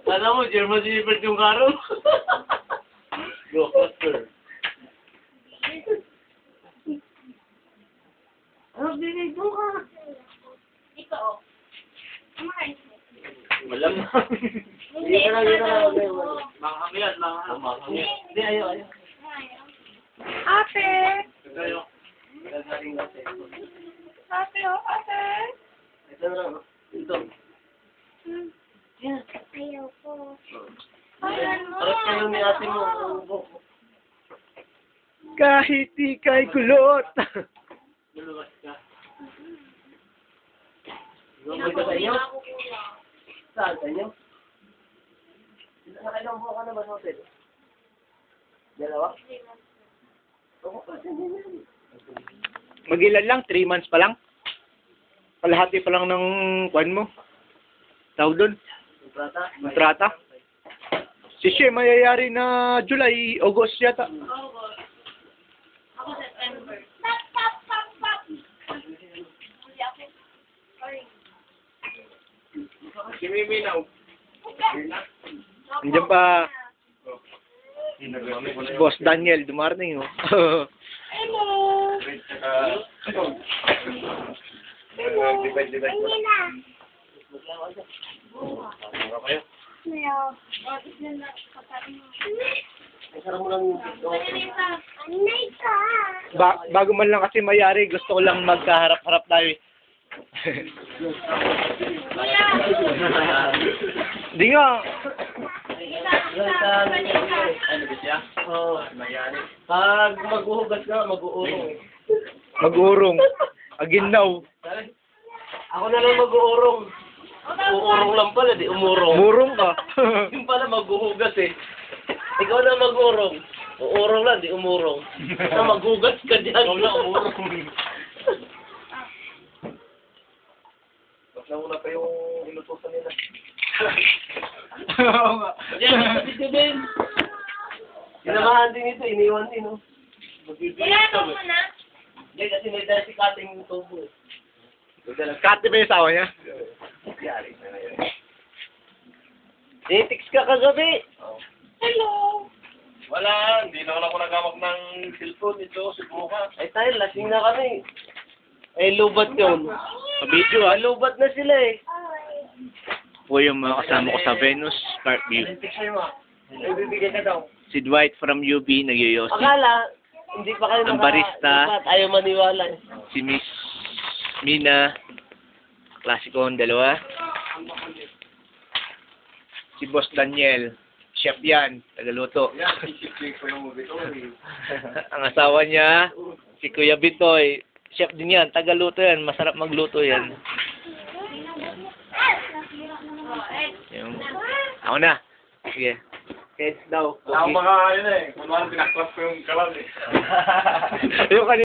Alam mo, German Shepherd yung karo. Go faster. Ano, bibig mo ka? Ikaw. Kumain. Walang Hindi, yun na lang. Oo. Makakangyan, makakangyan. Hindi, ayaw. Ate! Ayaw. Nagagaling natin. Ate, oh, ate! Ito na lang. Ito. Ayaw ko. Ayan mo! Parang kayo ni ate mo. Kahit ika'y kulot. Luluwas ka. Pinapawin na ako kulang. Saan? Sa inyo? Nakailang buwan ka na ba sa hotel? Dalawa? Ako pa sa inyo. Mag-ilan lang, 3 months pa lang. Kalahati pa lang ng kwan mo. Tawag doon, Kontrata? kontrata. Si Shea mayayari na July, August yata. Ako. Ako September. Huli ako. Sorry. Si Mimi na. Andiyan pa si Boss Daniel, dumarning oh. Hello! Meow. Isara mo lang yung dito. Bago man lang kasi mayari, gusto ko lang magkaharap-harap tayo. Hindi nga. Ano ba siya? Oo, mayari. Pag maghuhugas ka, mag-uurong. Mag-urong. Aginaw. Ako na lang mag-uurong. Uurong lang pala, di umurong. Murong ka. Yung pala maghuhugas eh. Ikaw na mag-urong. Uurong lang, di umurong. Basta maghugas ka dyan. Ikaw na umurong. Mas nauna pa yung inutusan nila. Oo nga. Yan, kapit ka din. Sinamahan din ito, iniwan din, no? Kailangan mo na. Hindi, kasi may dahil si Kating yung tubo. Kati ba yung asawa niya? Yari na ngayon. Text ka kagabi. Hello! Wala, hindi naman ako nagamak ng cellphone ito, siguro ka. Ay tayo, lasing na kami. Eh, lubat yun. Video ah. Lubat na sila eh. Po yung mga kasama ko sa Venus Parkview. Picture mo. Ay, bibigyan ka daw. Si Dwight from UB, nagyoyosi. Akala, hindi pa kayo Ang barista. Ayaw maniwala eh. Si Miss Mina. Klasiko ang dalawa. Si Boss Daniel. Chef yan. Tagaluto. Ang asawa niya, si Kuya Bitoy. Chef din yan. Tagaluto yan. Masarap magluto yan. Yung... Ako na. Sige. Kids daw. Ako mga ano eh, kung ano pinaklas ko yung kalan eh. Yung kanina.